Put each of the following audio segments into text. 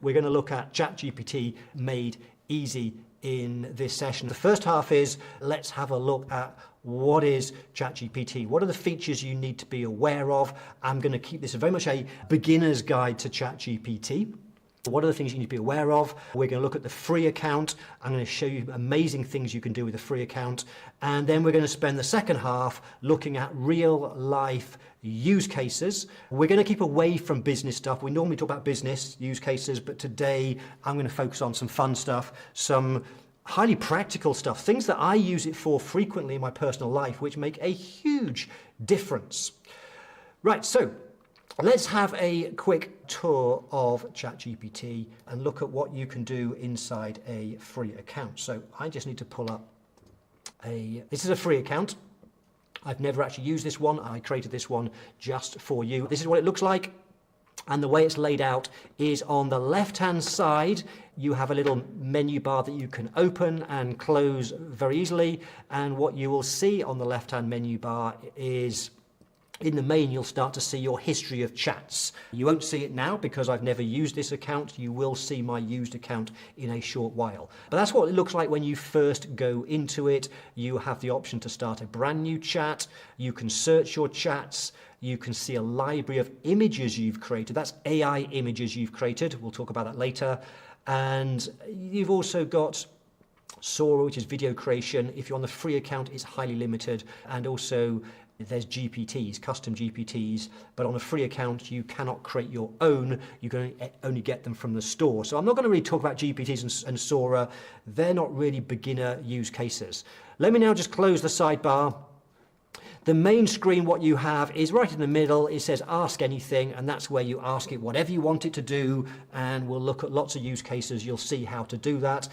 We're going to look at ChatGPT made easy in this session. The first half is, let's have a look at what is ChatGPT. What are the features you need to be aware of? I'm going to keep this very much a beginner's guide to ChatGPT. What are the things you need to be aware of? We're going to look at the free account. I'm going to show you amazing things you can do with a free account. And then we're going to spend the second half looking at real life use cases. We're going to keep away from business stuff. We normally talk about business use cases, but today I'm going to focus on some fun stuff, some highly practical stuff, things that I use it for frequently in my personal life, which make a huge difference. Right, so let's have a quick tour of ChatGPT and look at what you can do inside a free account. So I just need to pull up this is a free account. I've never actually used this one. I created this one just for you. This is what it looks like. And the way it's laid out is on the left-hand side, you have a little menu bar that you can open and close very easily. And what you will see on the left-hand menu bar is, in the main, you'll start to see your history of chats. You won't see it now because I've never used this account. You will see my used account in a short while. But that's what it looks like when you first go into it. You have the option to start a brand new chat. You can search your chats. You can see a library of images you've created. That's AI images you've created. We'll talk about that later. And you've also got Sora, which is video creation. If you're on the free account, it's highly limited. And also there's GPTs, custom GPTs, but on a free account, you cannot create your own. You can only get them from the store. So I'm not going to really talk about GPTs and Sora. They're not really beginner use cases. Let me now just close the sidebar. The main screen, what you have is right in the middle. It says ask anything, and that's where you ask it whatever you want it to do, and we'll look at lots of use cases. You'll see how to do that.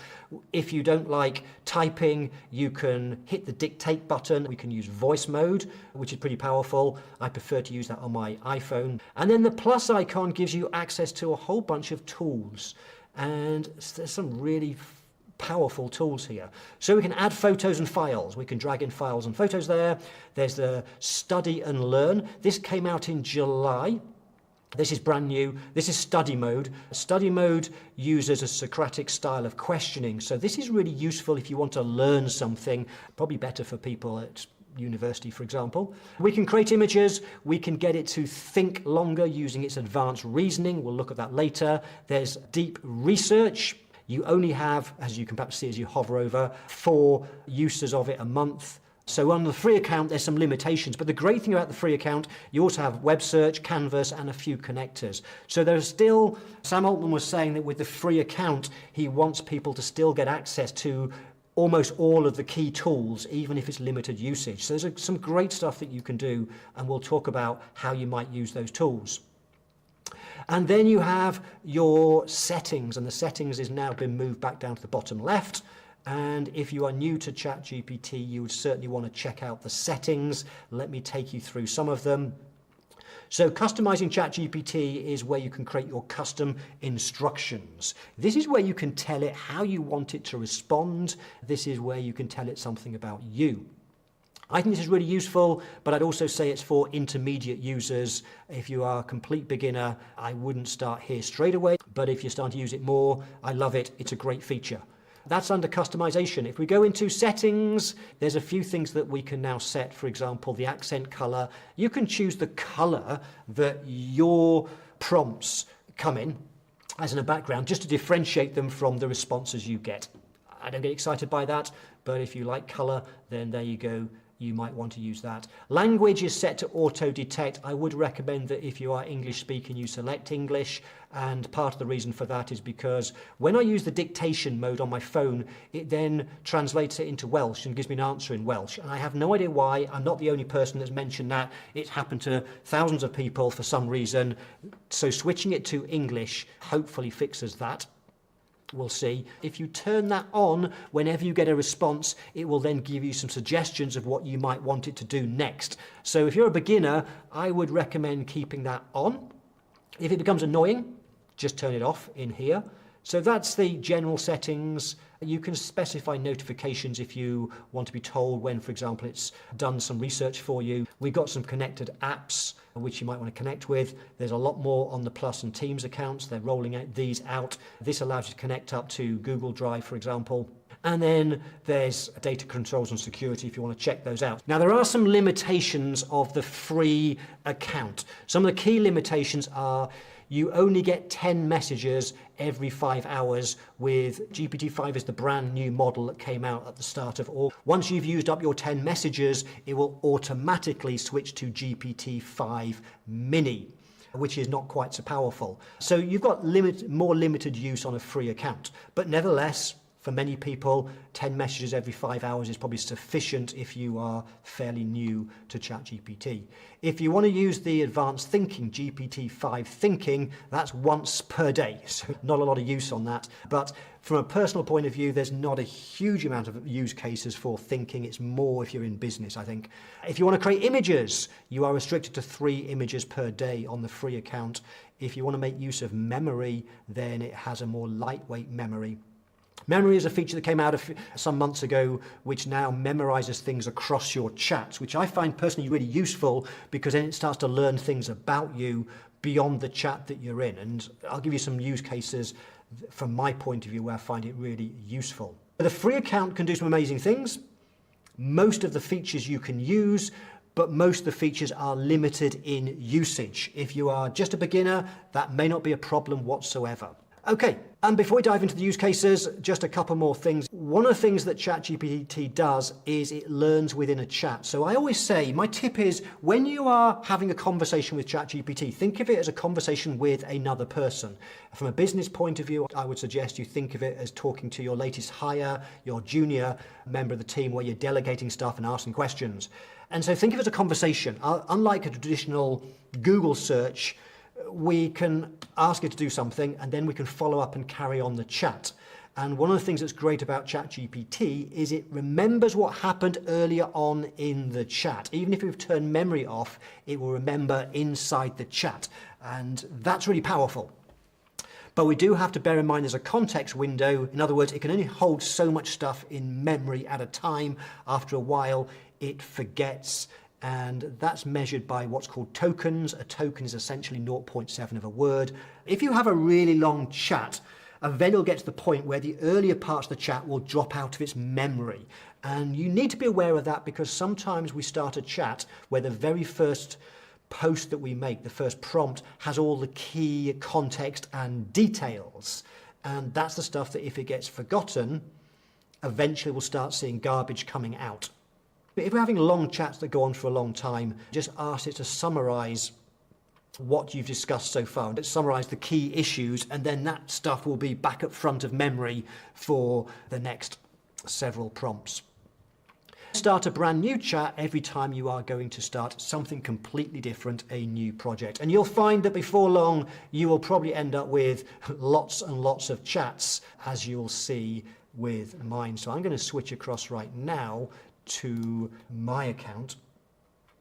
If you don't like typing, you can hit the dictate button. We can use voice mode, which is pretty powerful. I prefer to use that on my iPhone. And then the plus icon gives you access to a whole bunch of tools, and there's some really powerful tools here. So we can add photos and files. We can drag in files and photos there. There's the study and learn. This came out in July. This is brand new. This is study mode. Study mode uses a Socratic style of questioning. So this is really useful if you want to learn something, probably better for people at university, for example. We can create images. We can get it to think longer using its advanced reasoning. We'll look at that later. There's deep research. You only have, as you can perhaps see as you hover over, 4 uses of it a month. So on the free account, there's some limitations. But the great thing about the free account, you also have web search, Canvas, and a few connectors. So there's still, Sam Altman was saying that with the free account, he wants people to still get access to almost all of the key tools, even if it's limited usage. So there's some great stuff that you can do, and we'll talk about how you might use those tools. And then you have your settings, and the settings has now been moved back down to the bottom left. And if you are new to ChatGPT, you would certainly want to check out the settings. Let me take you through some of them. So customizing ChatGPT is where you can create your custom instructions. This is where you can tell it how you want it to respond. This is where you can tell it something about you. I think this is really useful, but I'd also say it's for intermediate users. If you are a complete beginner, I wouldn't start here straight away, but if you're starting to use it more, I love it. It's a great feature. That's under customization. If we go into settings, there's a few things that we can now set. For example, the accent color. You can choose the color that your prompts come in as in a background, just to differentiate them from the responses you get. I don't get excited by that, but if you like color, then there you go. You might want to use that. Language is set to auto-detect. I would recommend that if you are English speaking, you select English. And part of the reason for that is because when I use the dictation mode on my phone, it then translates it into Welsh and gives me an answer in Welsh. And I have no idea why. I'm not the only person that's mentioned that. It's happened to thousands of people for some reason. So switching it to English hopefully fixes that. We'll see. If you turn that on, whenever you get a response, it will then give you some suggestions of what you might want it to do next. So if you're a beginner, I would recommend keeping that on. If it becomes annoying, just turn it off in here. So that's the general settings. You can specify notifications if you want to be told when, for example, it's done some research for you. We've got some connected apps which you might want to connect with. There's a lot more on the Plus and Teams accounts. They're rolling these out. This allows you to connect up to Google Drive, for example. And then there's data controls and security if you want to check those out. Now, there are some limitations of the free account. Some of the key limitations are you only get 10 messages every 5 hours with GPT-5 is the brand new model that came out at the start of August. Once you've used up your 10 messages, it will automatically switch to GPT-5 Mini, which is not quite so powerful. So you've got more limited use on a free account. But nevertheless, for many people, 10 messages every 5 hours is probably sufficient if you are fairly new to ChatGPT. If you want to use the advanced thinking, GPT-5 thinking, that's once per day. So not a lot of use on that. But from a personal point of view, there's not a huge amount of use cases for thinking. It's more if you're in business, I think. If you want to create images, you are restricted to 3 images per day on the free account. If you want to make use of memory, then it has a more lightweight memory. Memory is a feature that came out some months ago, which now memorizes things across your chats, which I find personally really useful because then it starts to learn things about you beyond the chat that you're in. And I'll give you some use cases from my point of view where I find it really useful. The free account can do some amazing things. Most of the features you can use, but most of the features are limited in usage. If you are just a beginner, that may not be a problem whatsoever. Okay, and before we dive into the use cases, just a couple more things. One of the things that ChatGPT does is it learns within a chat. So I always say, my tip is when you are having a conversation with ChatGPT, think of it as a conversation with another person. From a business point of view, I would suggest you think of it as talking to your latest hire, your junior member of the team where you're delegating stuff and asking questions. And so think of it as a conversation. Unlike a traditional Google search, we can ask it to do something and then we can follow up and carry on the chat. And one of the things that's great about ChatGPT is it remembers what happened earlier on in the chat. Even if we've turned memory off, it will remember inside the chat. And that's really powerful. But we do have to bear in mind there's a context window. In other words, it can only hold so much stuff in memory at a time. After a while, it forgets. And that's measured by what's called tokens. A token is essentially 0.7 of a word. If you have a really long chat, then you'll get to the point where the earlier parts of the chat will drop out of its memory. And you need to be aware of that because sometimes we start a chat where the very first post that we make, the first prompt, has all the key context and details. And that's the stuff that if it gets forgotten, eventually we'll start seeing garbage coming out. If we're having long chats that go on for a long time, just ask it to summarize what you've discussed so far. Let's summarize the key issues, and then that stuff will be back up front of memory for the next several prompts. Start a brand new chat every time you are going to start something completely different, a new project. And you'll find that before long, you will probably end up with lots and lots of chats, as you'll see with mine. So I'm going to switch across right now to my account.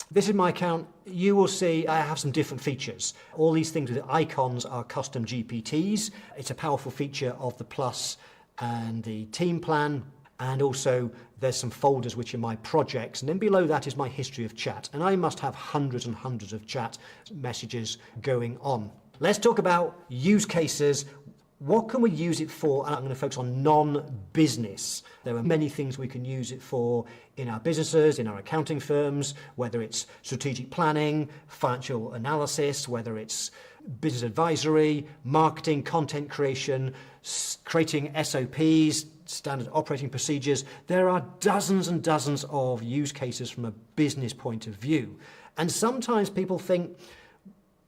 This is my account. You will see I have some different features. All these things with icons are custom GPTs. It's a powerful feature of the Plus and the Team plan. And also there's some folders which are my projects. And then below that is my history of chat. And I must have hundreds and hundreds of chat messages going on. Let's talk about use cases. What can we use it for? And I'm going to focus on non-business. There are many things we can use it for in our businesses, in our accounting firms, whether it's strategic planning, financial analysis, whether it's business advisory, marketing, content creation, creating SOPs, standard operating procedures. There are dozens and dozens of use cases from a business point of view. And sometimes people think,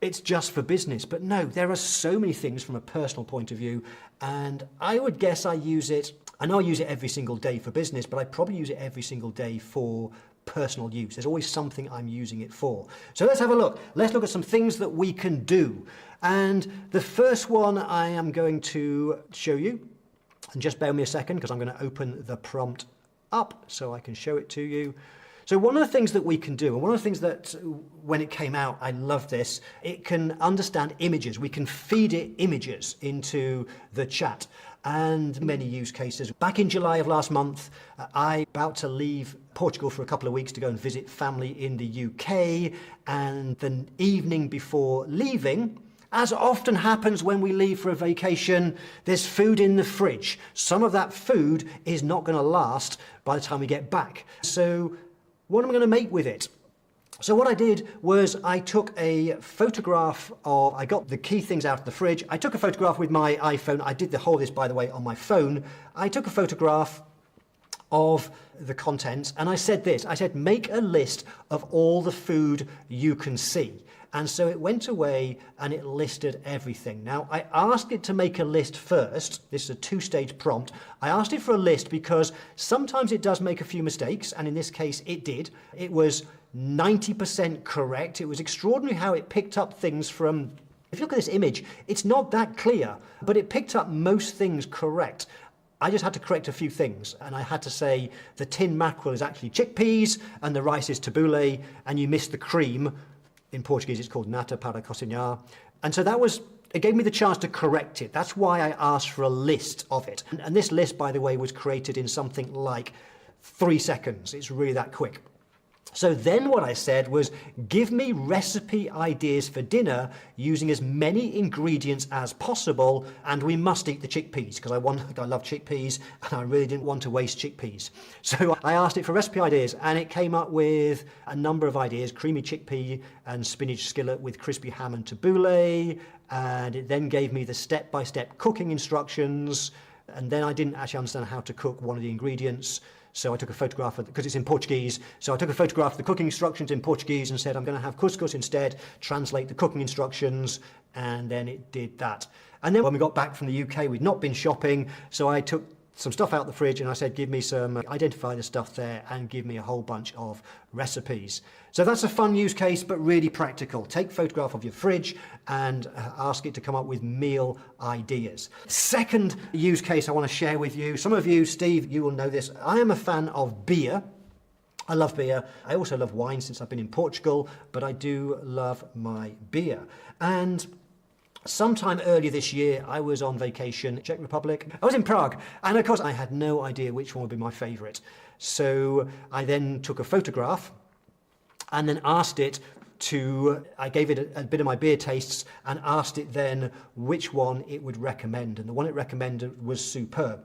it's just for business, but no, there are so many things from a personal point of view, and I would guess I use it, I know I use it every single day for business, but I probably use it every single day for personal use. There's always something I'm using it for. So let's have a look. Let's look at some things that we can do. And the first one I am going to show you, and just bear with me a second because I'm going to open the prompt up so I can show it to you. So one of the things that we can do, and one of the things that when it came out, I loved this, it can understand images. We can feed it images into the chat, and many use cases. Back in July of last month, I about to leave Portugal for a couple of weeks to go and visit family in the UK, and the evening before leaving, as often happens when we leave for a vacation, there's food in the fridge. Some of that food is not going to last by the time we get back. So what am I going to make with it? So what I did was I took a photograph of, I got the key things out of the fridge. I took a photograph with my iPhone. I did the whole of this, by the way, on my phone. I took a photograph of the contents and I said this, I said, make a list of all the food you can see. And so it went away and it listed everything. Now, I asked it to make a list first. This is a two-stage prompt. I asked it for a list because sometimes it does make a few mistakes, and in this case it did. It was 90% correct. It was extraordinary how it picked up things from, if you look at this image, it's not that clear, but it picked up most things correct. I just had to correct a few things, and I had to say the tin mackerel is actually chickpeas and the rice is tabbouleh, and you missed the cream. In Portuguese, it's called nata para cozinhar. And so it gave me the chance to correct it. That's why I asked for a list of it. And this list, by the way, was created in something like 3 seconds. It's really that quick. So then what I said was, give me recipe ideas for dinner using as many ingredients as possible, and we must eat the chickpeas because I love chickpeas and I really didn't want to waste chickpeas. So I asked it for recipe ideas and it came up with a number of ideas: creamy chickpea and spinach skillet with crispy ham and tabbouleh, and it then gave me the step-by-step cooking instructions, and then I didn't actually understand how to cook one of the ingredients. So I took a photograph of, because it's in Portuguese, so I took a photograph of the cooking instructions in Portuguese and said, I'm going to have couscous instead, translate the cooking instructions, and then it did that. And then when we got back from the UK, we'd not been shopping, so I took some stuff out of the fridge and I said, give me some, identify the stuff there and give me a whole bunch of recipes. So that's a fun use case, but really practical. Take a photograph of your fridge and ask it to come up with meal ideas. Second use case I want to share with you. Some of you, Steve, you will know this. I am a fan of beer. I love beer. I also love wine since I've been in Portugal, but I do love my beer. And sometime earlier this year, I was on vacation in Czech Republic. I was in Prague, and of course I had no idea which one would be my favourite. So I then took a photograph and then asked it I gave it a bit of my beer tastes and asked it then which one it would recommend. And the one it recommended was superb.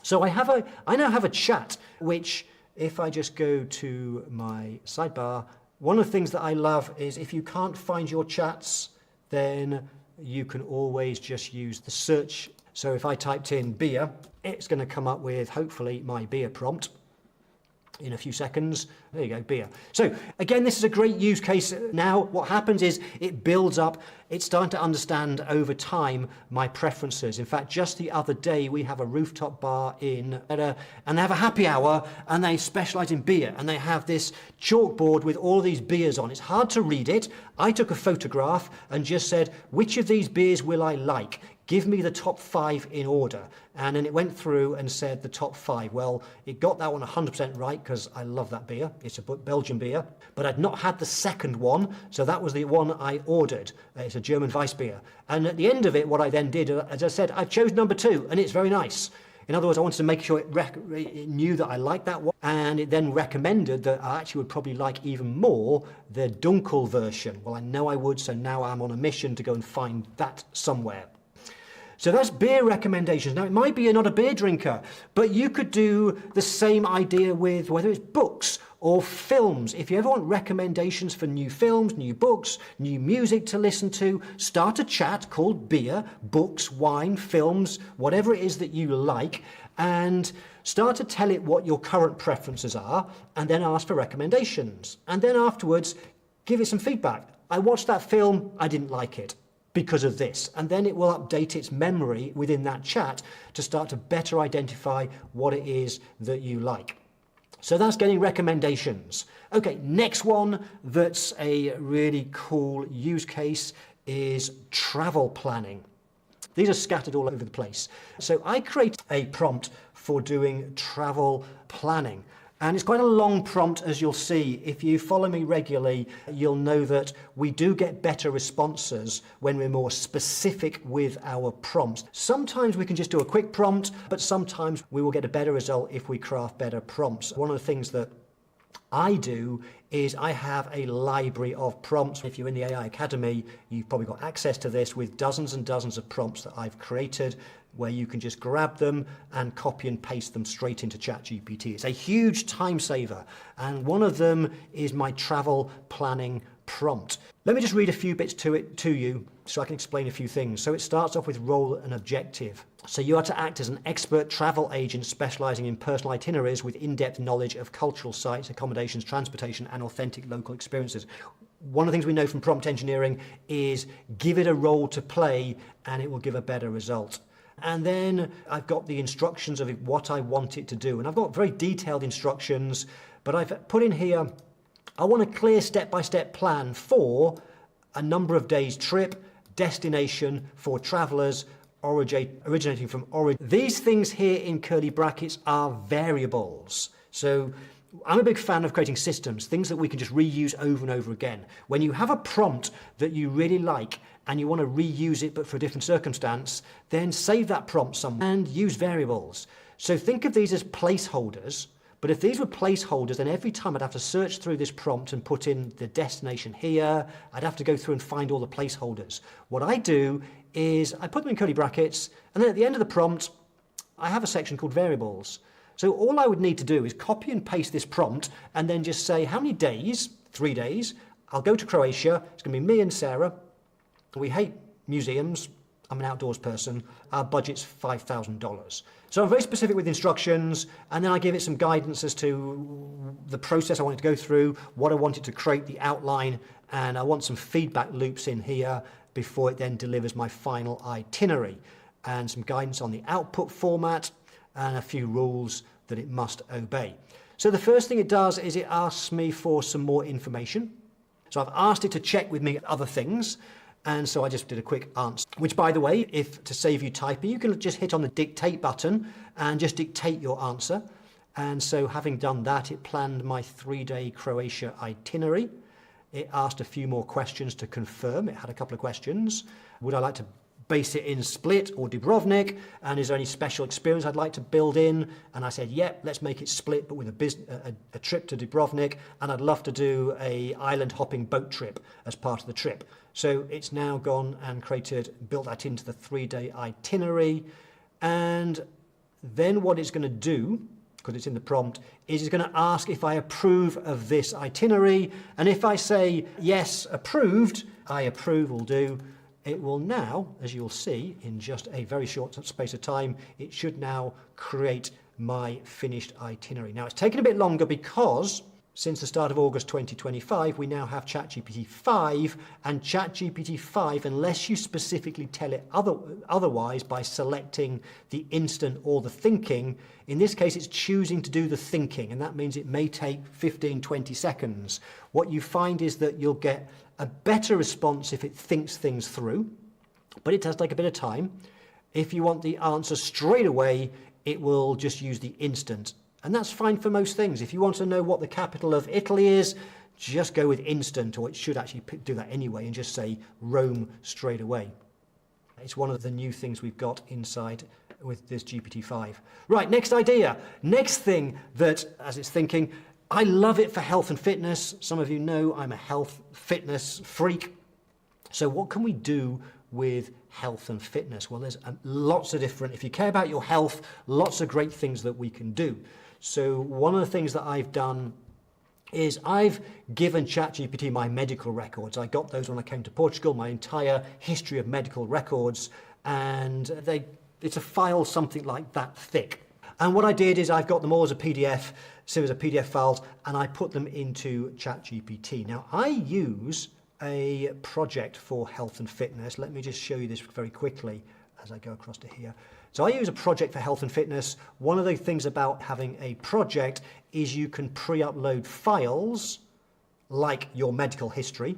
So I now have a chat, which if I just go to my sidebar, one of the things that I love is if you can't find your chats, then you can always just use the search. So if I typed in beer, it's going to come up with hopefully my beer prompt in a few seconds. There you go, beer. So again, this is a great use case. Now what happens is it builds up. It's starting to understand over time my preferences. In fact, just the other day we have a rooftop bar and they have a happy hour and they specialize in beer, and they have this chalkboard with all these beers on. It's hard to read it. I took a photograph and just said, which of these beers will I like? Give me the top 5 in order. And then it went through and said the top 5. Well, it got that one 100% right because I love that beer. It's a Belgian beer. But I'd not had the second one, so that was the one I ordered. It's a German Weissbier. And at the end of it, what I then did, as I said, I chose number 2, and it's very nice. In other words, I wanted to make sure it knew that I liked that one, and it then recommended that I actually would probably like even more the Dunkel version. Well, I know I would, so now I'm on a mission to go and find that somewhere. So that's beer recommendations. Now, it might be you're not a beer drinker, but you could do the same idea with whether it's books or films. If you ever want recommendations for new films, new books, new music to listen to, start a chat called beer, books, wine, films, whatever it is that you like, and start to tell it what your current preferences are, and then ask for recommendations. And then afterwards, give it some feedback. I watched that film, I didn't like it because of this, and then it will update its memory within that chat to start to better identify what it is that you like. So that's getting recommendations. Okay, next one that's a really cool use case is travel planning. These are scattered all over the place. So I create a prompt for doing travel planning. And it's quite a long prompt, as you'll see. If you follow me regularly, you'll know that we do get better responses when we're more specific with our prompts. Sometimes we can just do a quick prompt, but sometimes we will get a better result if we craft better prompts. One of the things that I do is I have a library of prompts. If you're in the AI Academy, you've probably got access to this with dozens and dozens of prompts that I've created, where you can just grab them and copy and paste them straight into ChatGPT. It's a huge time saver, and one of them is my travel planning prompt. Let me just read a few bits to you so I can explain a few things. So it starts off with role and objective. So you are to act as an expert travel agent specializing in personal itineraries with in-depth knowledge of cultural sites, accommodations, transportation, and authentic local experiences. One of the things we know from prompt engineering is give it a role to play and it will give a better result. And then I've got the instructions of what I want it to do. And I've got very detailed instructions, but I've put in here, I want a clear step-by-step plan for a number of days trip, destination for travelers originating from origin. These things here in curly brackets are variables. So I'm a big fan of creating systems, things that we can just reuse over and over again. When you have a prompt that you really like and you want to reuse it but for a different circumstance, then save that prompt somewhere and use variables. So think of these as placeholders, but if these were placeholders, then every time I'd have to search through this prompt and put in the destination here, I'd have to go through and find all the placeholders. What I do is I put them in curly brackets, and then at the end of the prompt, I have a section called variables. So all I would need to do is copy and paste this prompt and then just say how many days, 3 days, I'll go to Croatia, it's going to be me and Sarah. We hate museums, I'm an outdoors person, our budget's $5,000. So I'm very specific with instructions, and then I give it some guidance as to the process I want it to go through, what I want it to create, the outline, and I want some feedback loops in here before it then delivers my final itinerary, and some guidance on the output format, and a few rules that it must obey. So the first thing it does is it asks me for some more information. So I've asked it to check with me other things, and so I just did a quick answer, which, by the way, if to save you typing, you can just hit on the dictate button and just dictate your answer. And so having done that, it planned my 3-day Croatia itinerary. It asked a few more questions to confirm. It had a couple of questions. Would I like to base it in Split or Dubrovnik? And is there any special experience I'd like to build in? And I said, yep, let's make it Split, but with a trip to Dubrovnik. And I'd love to do a island hopping boat trip as part of the trip. So it's now gone and built that into the 3-day itinerary. And then what it's going to do, because it's in the prompt, is it's going to ask if I approve of this itinerary. And if I say, yes, approved, I approve will do, it will now, as you'll see, in just a very short space of time, it should now create my finished itinerary. Now, it's taken a bit longer because since the start of August 2025, we now have ChatGPT 5, and ChatGPT 5, unless you specifically tell it otherwise by selecting the instant or the thinking, in this case, it's choosing to do the thinking, and that means it may take 15, 20 seconds. What you find is that you'll get a better response if it thinks things through, but it does take a bit of time. If you want the answer straight away, it will just use the instant. And that's fine for most things. If you want to know what the capital of Italy is, just go with instant, or it should actually do that anyway and just say Rome straight away. It's one of the new things we've got inside with this GPT-5. Right, next idea. Next thing that, as it's thinking, I love it for health and fitness. Some of you know I'm a health fitness freak. So what can we do with health and fitness? Well, there's lots of different, if you care about your health, lots of great things that we can do. So one of the things that I've done is I've given ChatGPT my medical records. I got those when I came to Portugal, my entire history of medical records, and it's a file something like that thick. And what I did is I've got them all as a PDF, series of PDF files, and I put them into ChatGPT. Now, I use a project for health and fitness. Let me just show you this very quickly as I go across to here. So I use a project for health and fitness. One of the things about having a project is you can pre-upload files like your medical history,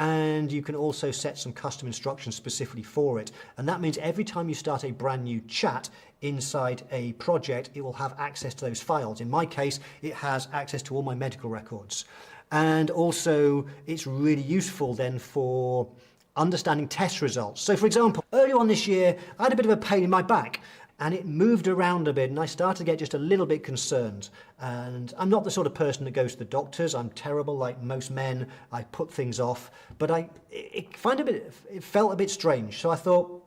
and you can also set some custom instructions specifically for it. And that means every time you start a brand new chat inside a project, it will have access to those files. In my case, it has access to all my medical records. And also, it's really useful then for understanding test results. So for example, earlier on this year, I had a bit of a pain in my back, and it moved around a bit, and I started to get just a little bit concerned. And I'm not the sort of person that goes to the doctors. I'm terrible, like most men. I put things off, but it felt a bit strange. So I thought,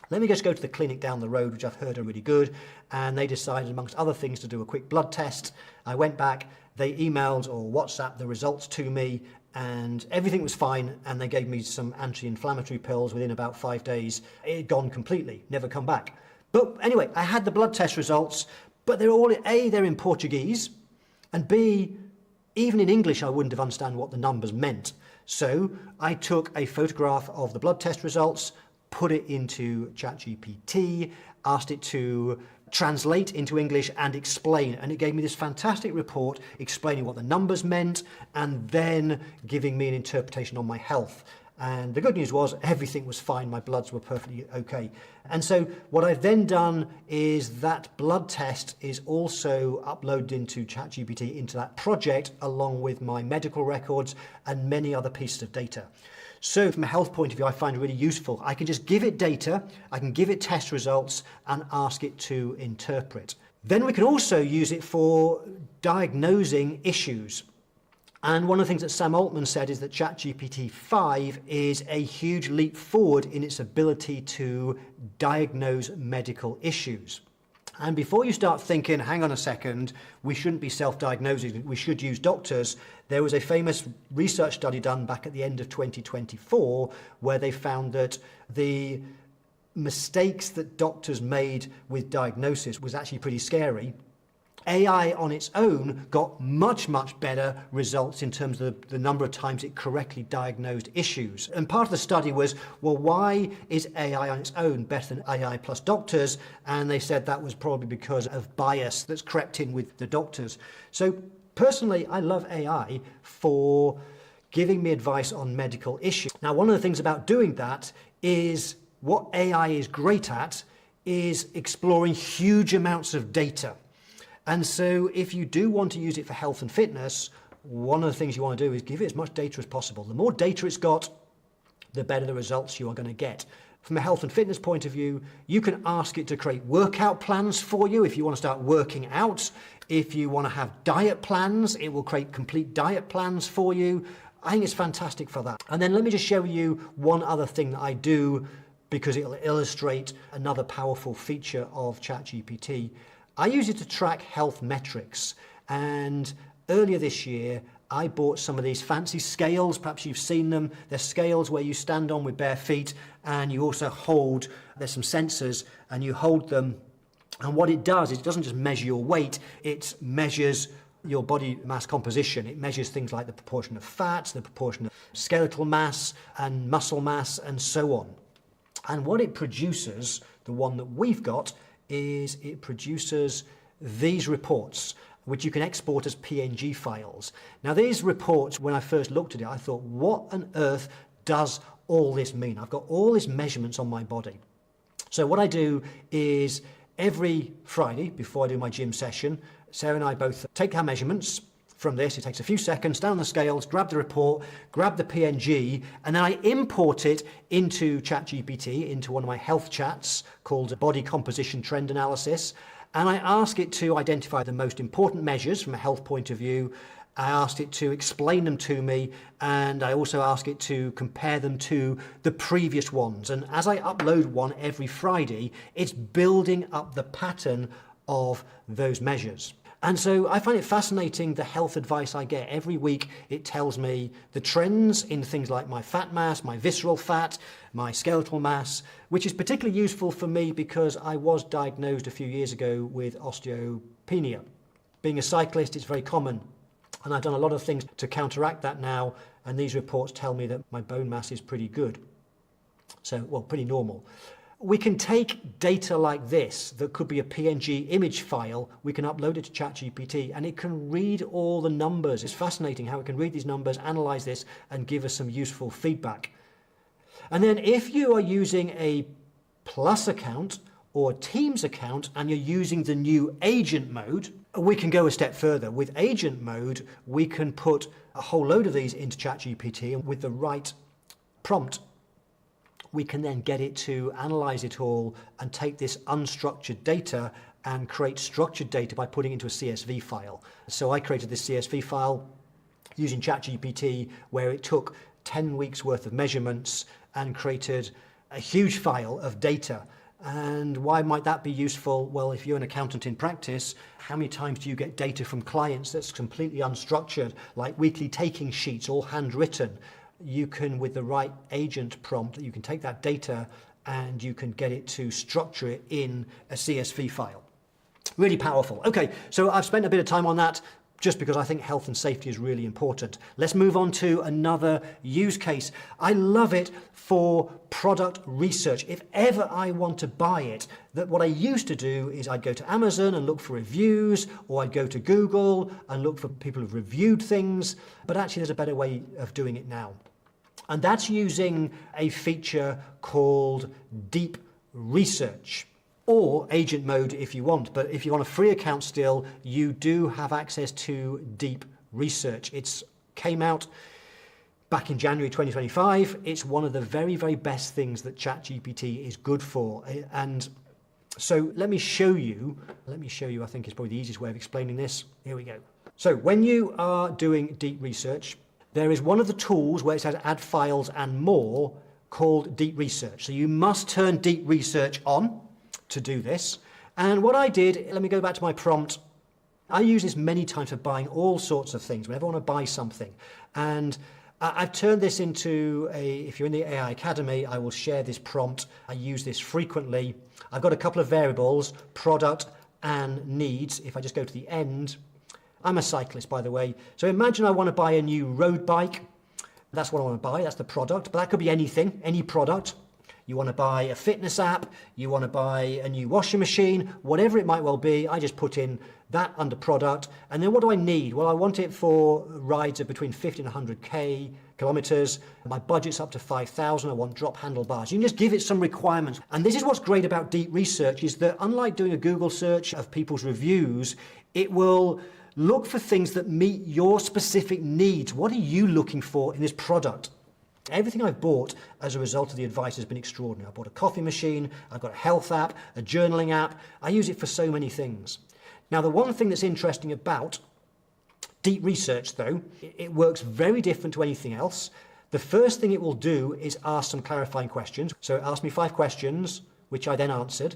let me just go to the clinic down the road, which I've heard are really good. And they decided, amongst other things, to do a quick blood test. I went back, they emailed or WhatsApped the results to me, and everything was fine. And they gave me some anti-inflammatory pills within about 5 days. It had gone completely, never come back. But anyway, I had the blood test results, but they're all, A, they're in Portuguese, and B, even in English, I wouldn't have understood what the numbers meant. So I took a photograph of the blood test results, put it into ChatGPT, asked it to translate into English and explain. And it gave me this fantastic report explaining what the numbers meant and then giving me an interpretation on my health. And the good news was everything was fine. My bloods were perfectly okay. And so what I've then done is that blood test is also uploaded into ChatGPT, into that project, along with my medical records and many other pieces of data. So from a health point of view, I find it really useful. I can just give it data, I can give it test results and ask it to interpret. Then we can also use it for diagnosing issues. And one of the things that Sam Altman said is that ChatGPT 5 is a huge leap forward in its ability to diagnose medical issues. And before you start thinking, hang on a second, we shouldn't be self-diagnosing, we should use doctors, there was a famous research study done back at the end of 2024 where they found that the mistakes that doctors made with diagnosis was actually pretty scary. AI on its own got much, much better results in terms of the number of times it correctly diagnosed issues. And part of the study was, well, why is AI on its own better than AI plus doctors? And they said that was probably because of bias that's crept in with the doctors. So personally, I love AI for giving me advice on medical issues. Now, one of the things about doing that is what AI is great at is exploring huge amounts of data. And so if you do want to use it for health and fitness, one of the things you want to do is give it as much data as possible. The more data it's got, the better the results you are going to get. From a health and fitness point of view, you can ask it to create workout plans for you if you want to start working out. If you want to have diet plans, it will create complete diet plans for you. I think it's fantastic for that. And then let me just show you one other thing that I do because it'll illustrate another powerful feature of ChatGPT. I use it to track health metrics, and earlier this year I bought some of these fancy scales. Perhaps you've seen them. They're scales where you stand on with bare feet and you also hold, there's some sensors and you hold them, and what it does is it doesn't just measure your weight, it measures your body mass composition. It measures things like the proportion of fat, the proportion of skeletal mass and muscle mass and so on. And what it produces, the one that we've got, is it produces these reports, which you can export as PNG files. Now these reports, when I first looked at it, I thought, what on earth does all this mean? I've got all these measurements on my body. So what I do is every Friday, before I do my gym session, Sarah and I both take our measurements from this. It takes a few seconds, stand on the scales, grab the report, grab the PNG, and then I import it into ChatGPT, into one of my health chats called Body Composition Trend Analysis. And I ask it to identify the most important measures from a health point of view. I asked it to explain them to me, and I also ask it to compare them to the previous ones. And as I upload one every Friday, it's building up the pattern of those measures. And so I find it fascinating, the health advice I get. Every week it tells me the trends in things like my fat mass, my visceral fat, my skeletal mass, which is particularly useful for me because I was diagnosed a few years ago with osteopenia. Being a cyclist, it's very common. And I've done a lot of things to counteract that now, and these reports tell me that my bone mass is pretty good. So, well, pretty normal. We can take data like this, that could be a PNG image file, we can upload it to ChatGPT and it can read all the numbers. It's fascinating how it can read these numbers, analyze this, and give us some useful feedback. And then if you are using a Plus account or a Teams account and you're using the new agent mode, we can go a step further. With agent mode, we can put a whole load of these into ChatGPT, and with the right prompt, we can then get it to analyze it all and take this unstructured data and create structured data by putting it into a CSV file. So I created this CSV file using ChatGPT where it took 10 weeks worth of measurements and created a huge file of data. And why might that be useful? Well, if you're an accountant in practice, how many times do you get data from clients that's completely unstructured, like weekly taking sheets, all handwritten? You can, with the right agent prompt, you can take that data and you can get it to structure it in a CSV file. Really powerful. Okay, so I've spent a bit of time on that just because I think health and safety is really important. Let's move on to another use case. I love it for product research. If ever I want to buy it, that what I used to do is I'd go to Amazon and look for reviews, or I'd go to Google and look for people who've reviewed things, but actually there's a better way of doing it now. And that's using a feature called deep research, or agent mode if you want. But if you want a free account still, you do have access to deep research. It came out back in January 2025. It's one of the very, very best things that ChatGPT is good for. And so let me show you, I think is probably the easiest way of explaining this. Here we go. So when you are doing deep research, there is one of the tools where it says add files and more called deep research. So you must turn deep research on to do this. And what I did, let me go back to my prompt. I use this many times for buying all sorts of things, whenever I want to buy something. And I've turned this into if you're in the AI Academy, I will share this prompt. I use this frequently. I've got a couple of variables, product and needs. If I just go to the end, I'm a cyclist, by the way. So imagine I want to buy a new road bike. That's what I want to buy. That's the product. But that could be anything, any product. You want to buy a fitness app. You want to buy a new washing machine. Whatever it might well be, I just put in that under product. And then what do I need? Well, I want it for rides of between 50 and 100 kilometers. My budget's up to 5,000. I want drop handlebars. You can just give it some requirements. And this is what's great about deep research, is that unlike doing a Google search of people's reviews, it will look for things that meet your specific needs. What are you looking for in this product? Everything I've bought as a result of the advice has been extraordinary. I bought a coffee machine, I've got a health app, a journaling app. I use it for so many things. Now, the one thing that's interesting about deep research, though, it works very different to anything else. The first thing it will do is ask some clarifying questions. So it asked me 5 questions, which I then answered.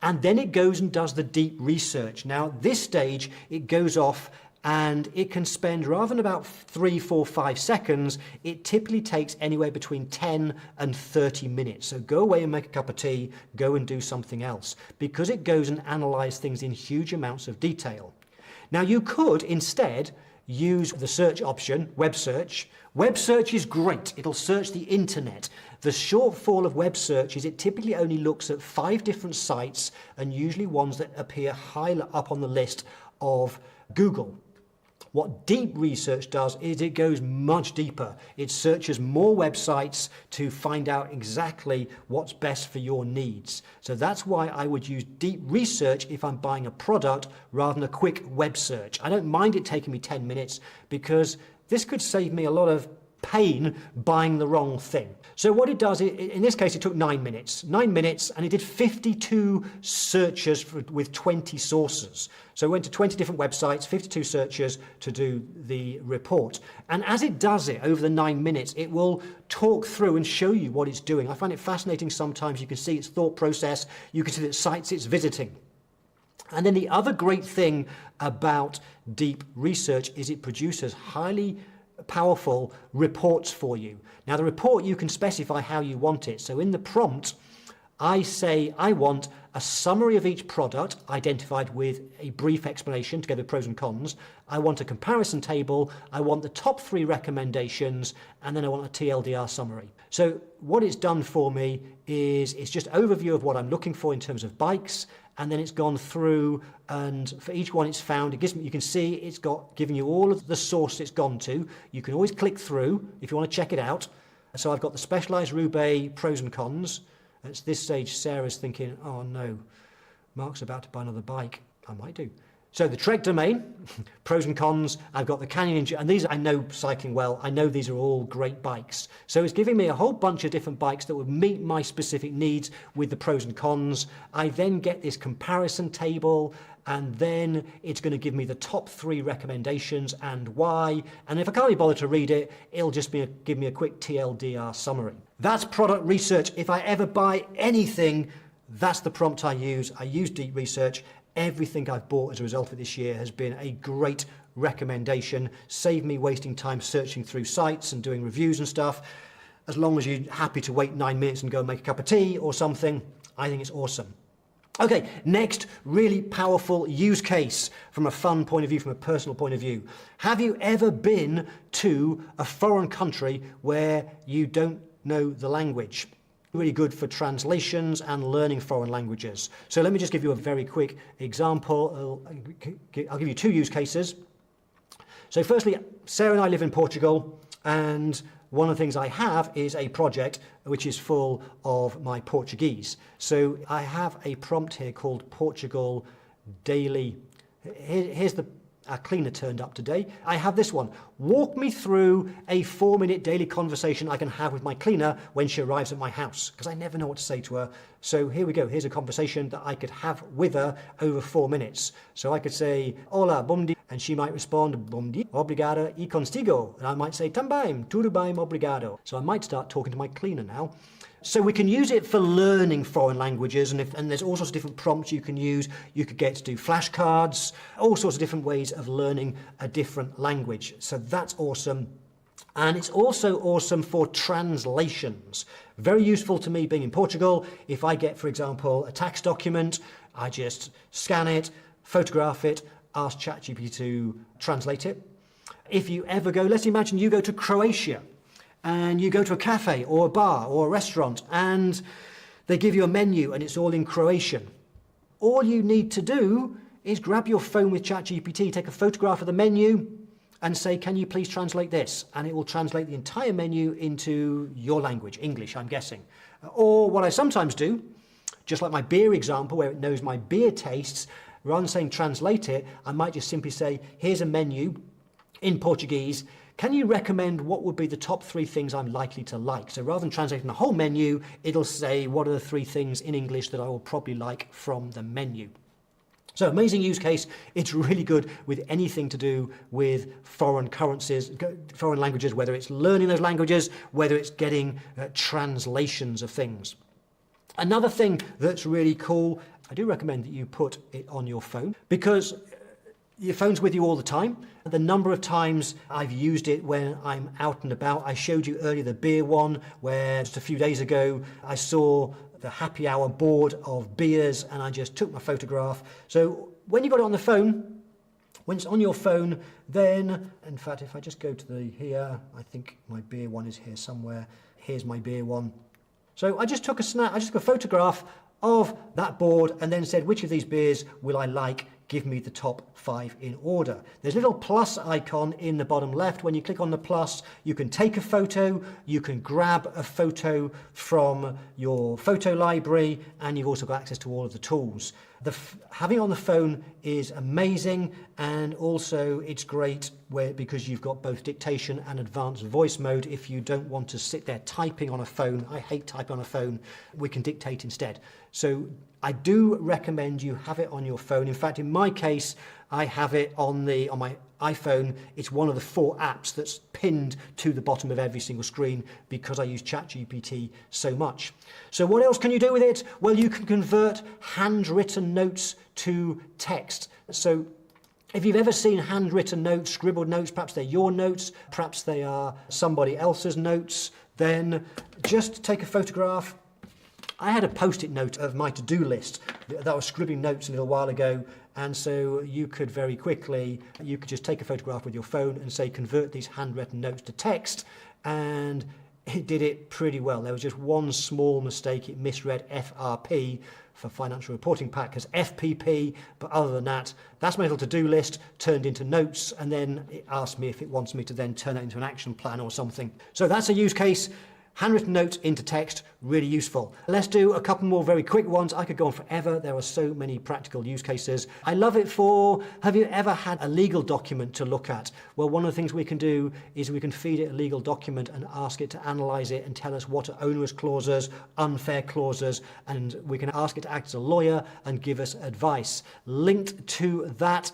And then it goes and does the deep research. Now, at this stage, it goes off and it can spend, rather than about 3, 4, 5 seconds, it typically takes anywhere between 10 and 30 minutes. So go away and make a cup of tea, go and do something else, because it goes and analyzes things in huge amounts of detail. Now, you could instead use the search option, web search. Web search is great. It'll search the internet. The shortfall of web search is it typically only looks at 5 different sites, and usually ones that appear high up on the list of Google. What deep research does is it goes much deeper. It searches more websites to find out exactly what's best for your needs. So that's why I would use deep research if I'm buying a product rather than a quick web search. I don't mind it taking me 10 minutes because this could save me a lot of pain buying the wrong thing. So what it does, in this case, it took 9 minutes. 9 minutes, and it did 52 searches with 20 sources. So it went to 20 different websites, 52 searches to do the report. And as it does it over the 9 minutes, it will talk through and show you what it's doing. I find it fascinating sometimes. You can see its thought process. You can see the sites it's visiting. And then the other great thing about deep research is it produces highly powerful reports for you. Now, the report, you can specify how you want it. So in the prompt, I say I want a summary of each product identified with a brief explanation together with pros and cons. I want a comparison table. I want the top 3 recommendations, and then I want a TLDR summary. So what it's done for me is it's just overview of what I'm looking for in terms of bikes, and then it's gone through, and for each one it's found, it gives me, you can see it's got given you all of the source it's gone to. You can always click through if you want to check it out. So I've got the Specialized Roubaix pros and cons. At this stage, Sarah's thinking, oh no, Mark's about to buy another bike. I might do. So the Trek Domain, pros and cons, I've got the Canyon, and these I know cycling well. I know these are all great bikes. So it's giving me a whole bunch of different bikes that would meet my specific needs with the pros and cons. I then get this comparison table, and then it's going to give me the top 3 recommendations and why. And if I can't be bothered to read it, it'll just give me a quick TLDR summary. That's product research. If I ever buy anything, that's the prompt I use. I use deep research. Everything I've bought as a result of this year has been a great recommendation, saved me wasting time searching through sites and doing reviews and stuff. As long as you're happy to wait 9 minutes and go and make a cup of tea or something, I think it's awesome. Okay, next, really powerful use case from a fun point of view, from a personal point of view. Have you ever been to a foreign country where you don't know the language? Really good for translations and learning foreign languages. So let me just give you a very quick example. I'll give you 2 use cases. So firstly, Sarah and I live in Portugal, and one of the things I have is a project which is full of my Portuguese. So I have a prompt here called Portugal Daily. Here's our cleaner turned up today. I have this one. Walk me through a 4-minute daily conversation I can have with my cleaner when she arrives at my house, because I never know what to say to her. So here we go. Here's a conversation that I could have with her over 4 minutes. So I could say, hola, bom dia, and she might respond, bom dia, obrigada e contigo. And I might say, também, tudo bem, obrigado. So I might start talking to my cleaner now. So we can use it for learning foreign languages, and there's all sorts of different prompts you can use. You could get to do flashcards, all sorts of different ways of learning a different language. So that's awesome. And it's also awesome for translations. Very useful to me being in Portugal. If I get, for example, a tax document, I just scan it, photograph it, ask ChatGPT to translate it. If you ever go, let's imagine you go to Croatia, and you go to a cafe or a bar or a restaurant, and they give you a menu and it's all in Croatian. All you need to do is grab your phone with ChatGPT, take a photograph of the menu and say, can you please translate this? And it will translate the entire menu into your language, English, I'm guessing. Or what I sometimes do, just like my beer example where it knows my beer tastes, rather than saying translate it, I might just simply say, here's a menu in Portuguese. Can you recommend what would be the top 3 things I'm likely to like? So rather than translating the whole menu, it'll say what are the 3 things in English that I will probably like from the menu. So amazing use case. It's really good with anything to do with foreign currencies, foreign languages, whether it's learning those languages, whether it's getting translations of things. Another thing that's really cool, I do recommend that you put it on your phone, because your phone's with you all the time. The number of times I've used it when I'm out and about. I showed you earlier the beer one, where just a few days ago I saw the happy hour board of beers and I just took my photograph. So when you've got it on the phone, when it's on your phone, then, in fact, if I just go to here, I think my beer one is here somewhere. Here's my beer one. So I just took a photograph of that board and then said, which of these beers will I like? Give me the top 5 in order. There's a little plus icon in the bottom left. When you click on the plus, you can take a photo, you can grab a photo from your photo library, and you've also got access to all of the tools. Having it on the phone is amazing, and also it's great because you've got both dictation and advanced voice mode. If you don't want to sit there typing on a phone, I hate typing on a phone, we can dictate instead. So I do recommend you have it on your phone. In fact, in my case, I have it on my iPhone. It's one of the 4 apps that's pinned to the bottom of every single screen because I use ChatGPT so much. So what else can you do with it? Well, you can convert handwritten notes to text. So if you've ever seen handwritten notes, scribbled notes, perhaps they're your notes, perhaps they are somebody else's notes, then just take a photograph I had a post-it note of my to-do list that I was scribbling notes a little while ago, and so you could very quickly, you could just take a photograph with your phone and say convert these handwritten notes to text, and it did it pretty well. There was just one small mistake. It misread FRP for Financial Reporting Pack as FPP, but other than that, that's my little to-do list turned into notes, and then it asked me if it wants me to then turn that into an action plan or something. So that's a use case. Handwritten notes into text, really useful. Let's do a couple more very quick ones. I could go on forever. There are so many practical use cases. I love it for, have you ever had a legal document to look at? Well, one of the things we can do is we can feed it a legal document and ask it to analyze it and tell us what are onerous clauses, unfair clauses, and we can ask it to act as a lawyer and give us advice. Linked to that,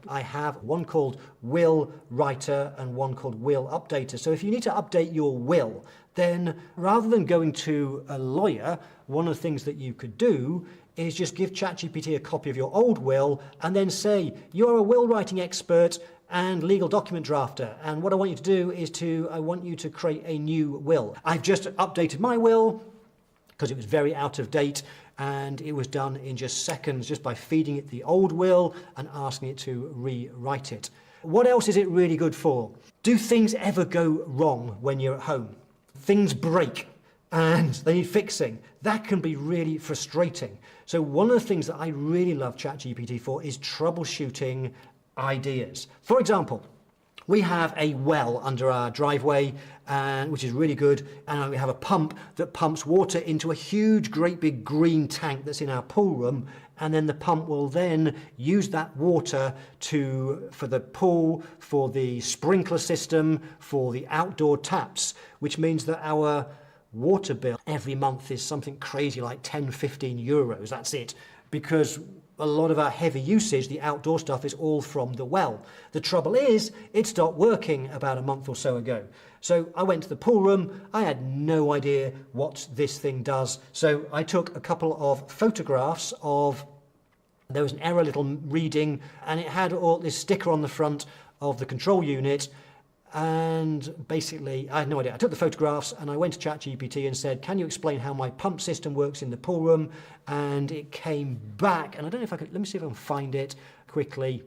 I have one called Will Writer and one called Will Updater. So if you need to update your will, then rather than going to a lawyer, one of the things that you could do is just give ChatGPT a copy of your old will and then say, you're a will writing expert and legal document drafter, and what I want you to do is I want you to create a new will. I've just updated my will because it was very out of date, and it was done in just seconds just by feeding it the old will and asking it to rewrite it. What else is it really good for? Do things ever go wrong when you're at home? Things break and they need fixing. That can be really frustrating. So one of the things that I really love ChatGPT for is troubleshooting ideas. For example, we have a well under our driveway, which is really good, and we have a pump that pumps water into a huge, great big green tank that's in our pool room, and then the pump will then use that water for the pool, for the sprinkler system, for the outdoor taps, which means that our water bill every month is something crazy like 10, 15 euros. That's it, because a lot of our heavy usage, the outdoor stuff, is all from the well. The trouble is, it stopped working about a month or so ago. So I went to the pool room. I had no idea what this thing does. So I took a couple of photographs there was an error little reading, and it had all this sticker on the front of the control unit. And basically, I had no idea. I took the photographs and I went to ChatGPT and said, can you explain how my pump system works in the pool room? And it came back, and I don't know if I could, let me see if I can find it quickly,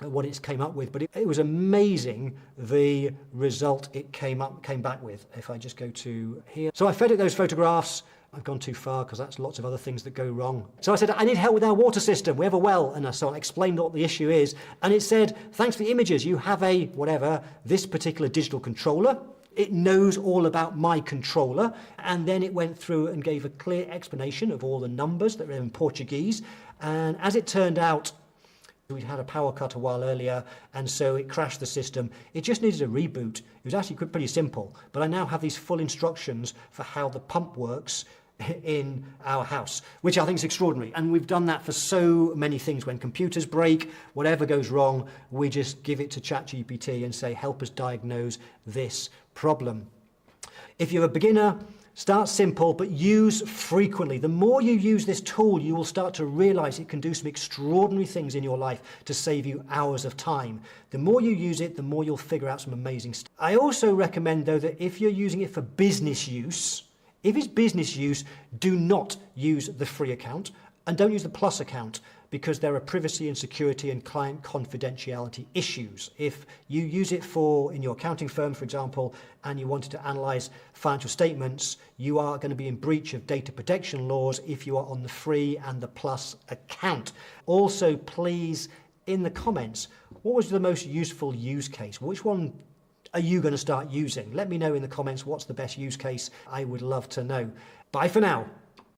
what it came up with. But it was amazing, the result it came back with. If I just go to here. So I fed it those photographs. I've gone too far because that's lots of other things that go wrong. So I said, I need help with our water system. We have a well. And so I explained what the issue is. And it said, thanks for the images. You have this particular digital controller. It knows all about my controller. And then it went through and gave a clear explanation of all the numbers that were in Portuguese. And as it turned out, we'd had a power cut a while earlier, and so it crashed the system. It just needed a reboot. It was actually pretty simple. But I now have these full instructions for how the pump works in our house, which I think is extraordinary. And we've done that for so many things. When computers break, whatever goes wrong, we just give it to ChatGPT and say, help us diagnose this problem. If you're a beginner, start simple, but use frequently. The more you use this tool, you will start to realize it can do some extraordinary things in your life to save you hours of time. The more you use it, the more you'll figure out some amazing stuff. I also recommend, though, that if you're using it for business use, if it's business use, do not use the free account and don't use the plus account, because there are privacy and security and client confidentiality issues. If you use it in your accounting firm, for example, and you wanted to analyze financial statements, you are going to be in breach of data protection laws if you are on the free and the plus account. Also, please, in the comments, what was the most useful use case? Which one are you going to start using? Let me know in the comments what's the best use case. I would love to know. Bye for now.